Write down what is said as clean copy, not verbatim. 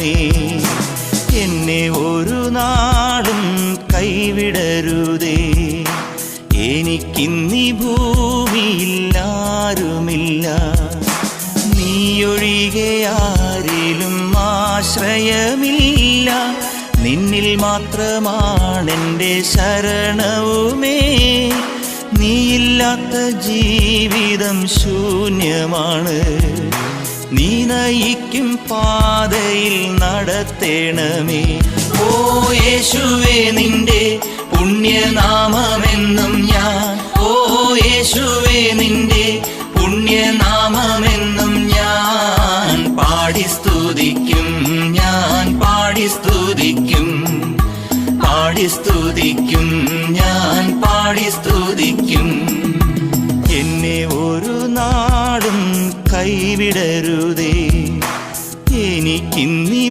നടത്തേണമേ. എന്നെ ഒരു നാളും കൈവിടരുതേ. എനിക്കിന്നീ ഭൂമിയിൽ ആരുമില്ല, നീയൊഴികെ ആരിലും ആശ്രയമില്ല. നിന്നിൽ മാത്രമാണെൻ്റെ ശരണവുമേ. നീയില്ലാത്ത ജീവിതം ശൂന്യമാണ്. നീ നയിക്കും പാതയിൽ നടത്തേണമേ. ഓ യേശുവേ, നിന്റെ പുണ്യനാമമെന്നും ഞാൻ, ഓ യേശുവേ, നിന്റെ പുണ്യനാമമെന്നും ഞാൻ പാടി സ്തുതിക്കും, ഞാൻ പാടി സ്തുതിക്കും, പാടി സ്തുതിക്കും, ഞാൻ പാടി സ്തുതിക്കും. എന്നെ ഒരു നാടും കൈവിടരുതേ. എനിക്കിന്നീ